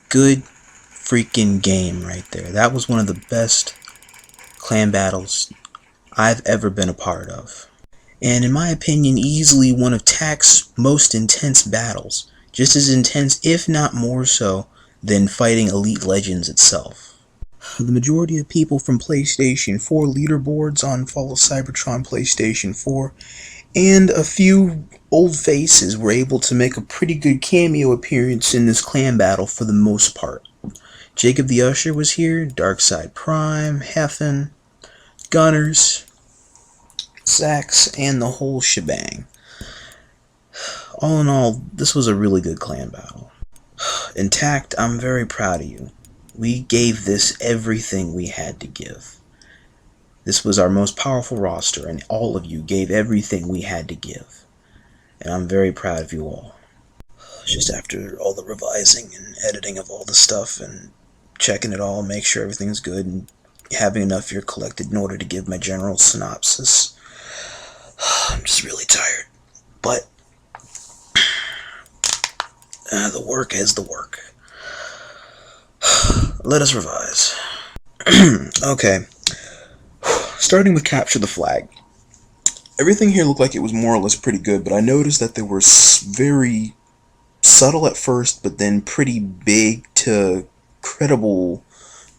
good freaking game right there. That was one of the best clan battles I've ever been a part of. And in my opinion, easily one of T.A.C.T's most intense battles. Just as intense, if not more so, than fighting Elite Legends itself. The majority of people from PlayStation 4 leaderboards on Fall of Cybertron PlayStation 4 and a few old faces were able to make a pretty good cameo appearance in this clan battle for the most part. JacobtheUsher was here, Darkside-Prime, Heffen, Gunners, Saxzaxx, and the whole shebang. All in all, this was a really good clan battle. In T.A.C.T, I'm very proud of you. We gave this everything we had to give. This was our most powerful roster, and all of you gave everything we had to give. And I'm very proud of you all. Just after all the revising and editing of all the stuff and checking it all, make sure everything's good, and having enough here collected in order to give my general synopsis. I'm just really tired. But the work is the work. Let us revise. Okay. Starting with Capture the Flag. Everything here looked like it was more or less pretty good, but I noticed that they were very subtle at first, but then pretty big to credible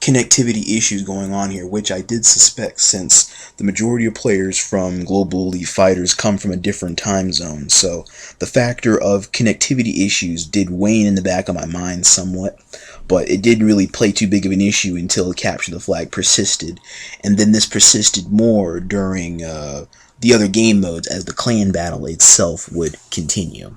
connectivity issues going on here, which I did suspect since the majority of players from Global Elite Fighters come from a different time zone. So the factor of connectivity issues did wane in the back of my mind somewhat, but it didn't really play too big of an issue until Capture the Flag persisted, and then this persisted more during the other game modes as the clan battle itself would continue.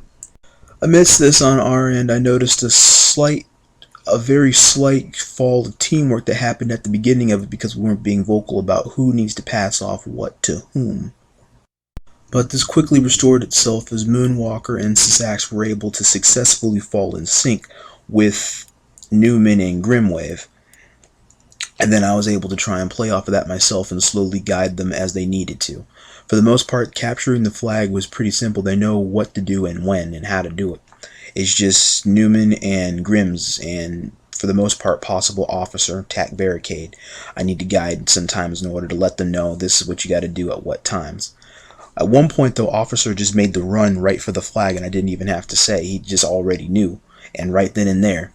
Amidst this on our end, I noticed a very slight fall of teamwork that happened at the beginning of it because we weren't being vocal about who needs to pass off what to whom. But this quickly restored itself as Moonwalker and Saxzaxx were able to successfully fall in sync with Newman and Grimwave. And then I was able to try and play off of that myself and slowly guide them as they needed to. For the most part, capturing the flag was pretty simple. They know what to do and when and how to do it. It's just Newman and Grims, and for the most part, possible officer, tack barricade. I need to guide sometimes in order to let them know this is what you got to do at what times. At one point, though, officer just made the run right for the flag, and I didn't even have to say. He just already knew. And right then and there,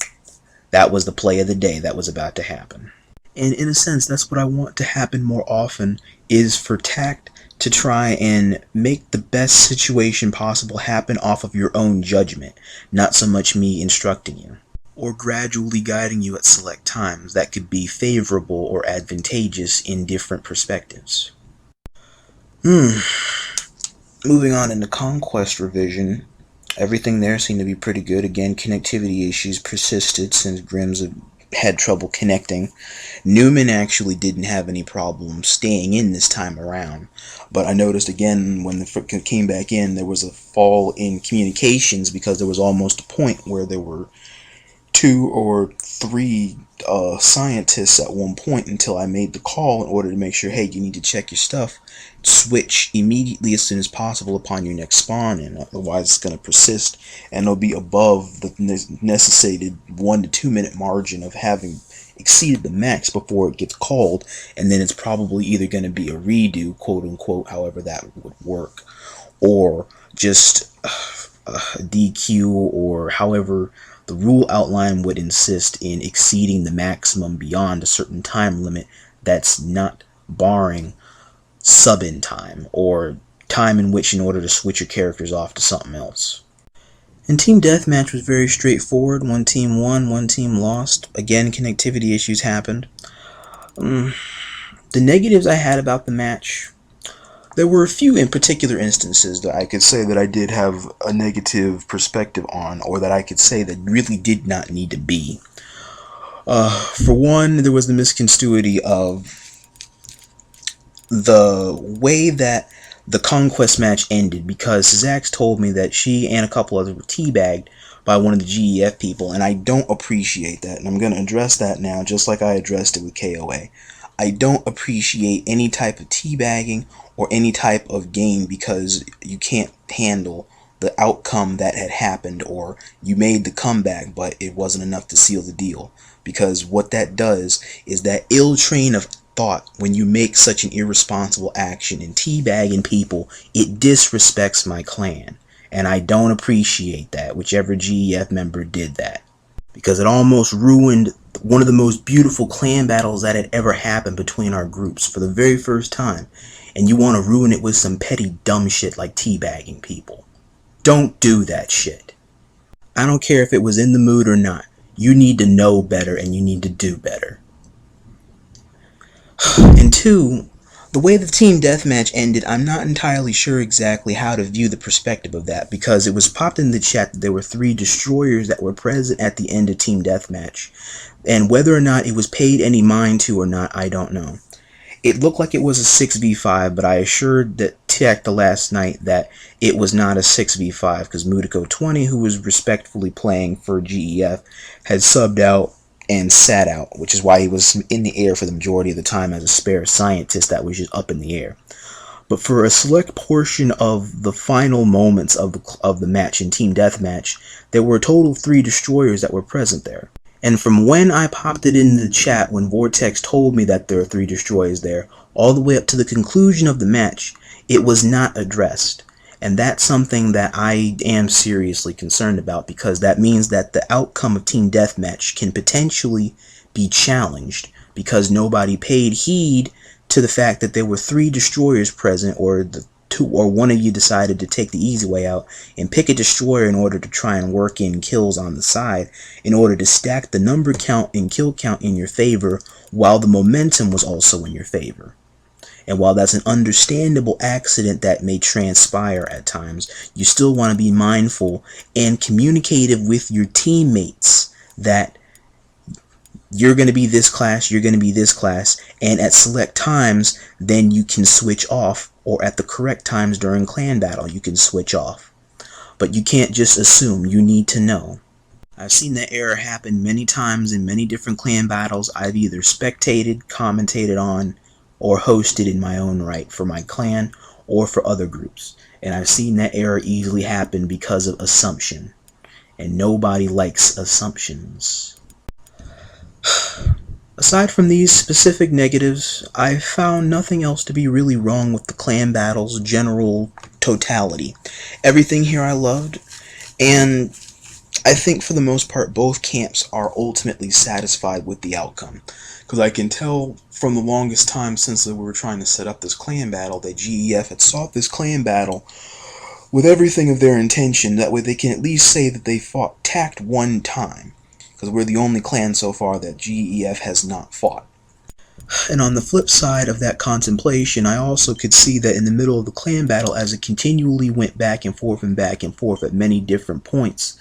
that was the play of the day that was about to happen. And in a sense, that's what I want to happen more often, is for T.A.C.T to try and make the best situation possible happen off of your own judgment, not so much me instructing you, or gradually guiding you at select times that could be favorable or advantageous in different perspectives. Moving on into Conquest Revision, everything there seemed to be pretty good. Again, connectivity issues persisted since Grims had trouble connecting. Newman actually didn't have any problem staying in this time around, but I noticed again when the came back in, there was a fall in communications because there was almost a point where there were 2 or 3 scientists at one point until I made the call in order to make sure, hey, you need to check your stuff, switch immediately as soon as possible upon your next spawn, and otherwise it's going to persist and it'll be above the necessitated 1 to 2 minute margin of having exceeded the max before it gets called, and then it's probably either going to be a redo, quote unquote, however that would work, or just a DQ, or however the rule outline would insist in exceeding the maximum beyond a certain time limit that's not barring sub-in time, or time in which in order to switch your characters off to something else. And Team Deathmatch was very straightforward. One team won, one team lost. Again, connectivity issues happened. The negatives I had about the match, there were a few in particular instances that I could say that I did have a negative perspective on, or that I could say that really did not need to be. For one, there was the misconstruity of the way that the Conquest match ended, because Saxzaxx told me that she and a couple others were teabagged by one of the G.E.F people, and I don't appreciate that, and I'm going to address that now just like I addressed it with KOA. I don't appreciate any type of teabagging or any type of game because you can't handle the outcome that had happened, or you made the comeback, but it wasn't enough to seal the deal. Because what that does is that ill train of thought, when you make such an irresponsible action in teabagging people, it disrespects my clan. And I don't appreciate that, whichever G.E.F member did that. Because it almost ruined one of the most beautiful clan battles that had ever happened between our groups for the very first time. And you want to ruin it with some petty dumb shit like teabagging people. Don't do that shit. I don't care if it was in the mood or not. You need to know better and you need to do better. And two, the way the team deathmatch ended, I'm not entirely sure exactly how to view the perspective of that, because it was popped in the chat that there were 3 destroyers that were present at the end of team deathmatch, and whether or not it was paid any mind to or not, I don't know. It looked like it was a 6v5, but I assured that T.A.C.T last night that it was not a 6v5, because Mutiko20, who was respectfully playing for G.E.F, had subbed out and sat out, which is why he was in the air for the majority of the time as a spare scientist that was just up in the air. But for a select portion of the final moments of the match in Team Deathmatch, there were a total of 3 destroyers that were present there. And from when I popped it in the chat, when Vortex told me that there are 3 destroyers there, all the way up to the conclusion of the match, it was not addressed. And that's something that I am seriously concerned about, because that means that the outcome of Team Deathmatch can potentially be challenged, because nobody paid heed to the fact that there were 3 destroyers present, or the 2 or one of you decided to take the easy way out and pick a destroyer in order to try and work in kills on the side in order to stack the number count and kill count in your favor while the momentum was also in your favor. And while that's an understandable accident that may transpire at times, you still want to be mindful and communicative with your teammates that you're going to be this class, you're going to be this class, and at select times, then you can switch off, or at the correct times during clan battle, you can switch off. But you can't just assume, you need to know. I've seen that error happen many times in many different clan battles I've either spectated, commentated on, or hosted in my own right for my clan or for other groups. And I've seen that error easily happen because of assumption. And nobody likes assumptions. Aside from these specific negatives, I found nothing else to be really wrong with the clan battle's general totality. Everything here I loved, and I think for the most part both camps are ultimately satisfied with the outcome. Because I can tell from the longest time since we were trying to set up this clan battle that G.E.F had sought this clan battle with everything of their intention. That way they can at least say that they fought T.A.C.T one time. Because we're the only clan so far that G.E.F has not fought. And on the flip side of that contemplation, I also could see that in the middle of the clan battle, as it continually went back and forth at many different points,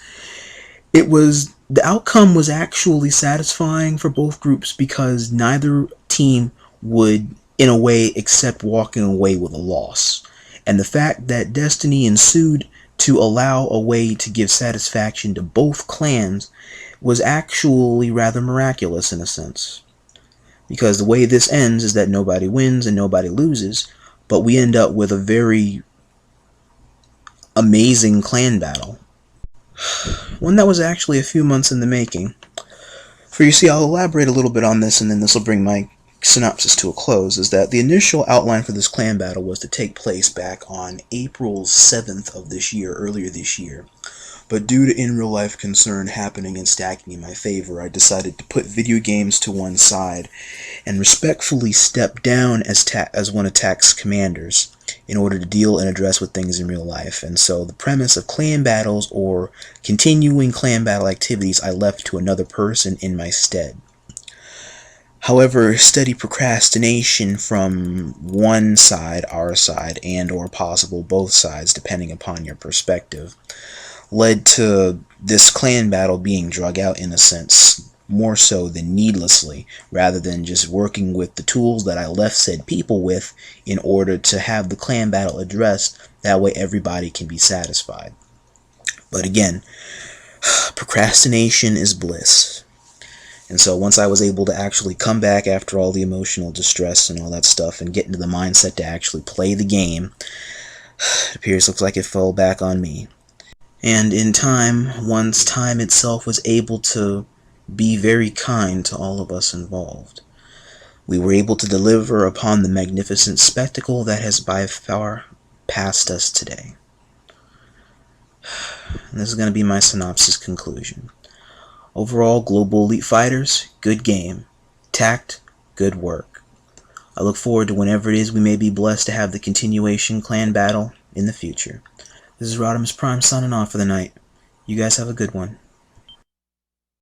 the outcome was actually satisfying for both groups, because neither team would, in a way, accept walking away with a loss. And the fact that destiny ensued to allow a way to give satisfaction to both clans was actually rather miraculous in a sense. Because the way this ends is that nobody wins and nobody loses, but we end up with a very amazing clan battle. One that was actually a few months in the making. For you see, I'll elaborate a little bit on this, and then this will bring my synopsis to a close, is that the initial outline for this clan battle was to take place back on April 7th of this year, earlier this year. But due to in-real-life concern happening and stacking in my favor, I decided to put video games to one side and respectfully step down as one of T.A.C.T's commanders in order to deal and address with things in real life. And so the premise of clan battles or continuing clan battle activities I left to another person in my stead. However, steady procrastination from one side, our side, and or possible both sides, depending upon your perspective, led to this clan battle being drug out in a sense, more so than needlessly, rather than just working with the tools that I left said people with in order to have the clan battle addressed. That way everybody can be satisfied. But again, procrastination is bliss. And so once I was able to actually come back after all the emotional distress and all that stuff and get into the mindset to actually play the game, it looks like it fell back on me. And in time, once time itself was able to be very kind to all of us involved, we were able to deliver upon the magnificent spectacle that has by far passed us today. And this is going to be my synopsis conclusion. Overall, Global Elite Fighters, good game. T.A.C.T, good work. I look forward to whenever it is we may be blessed to have the continuation clan battle in the future. This is Rodimus Prime signing off for the night. You guys have a good one.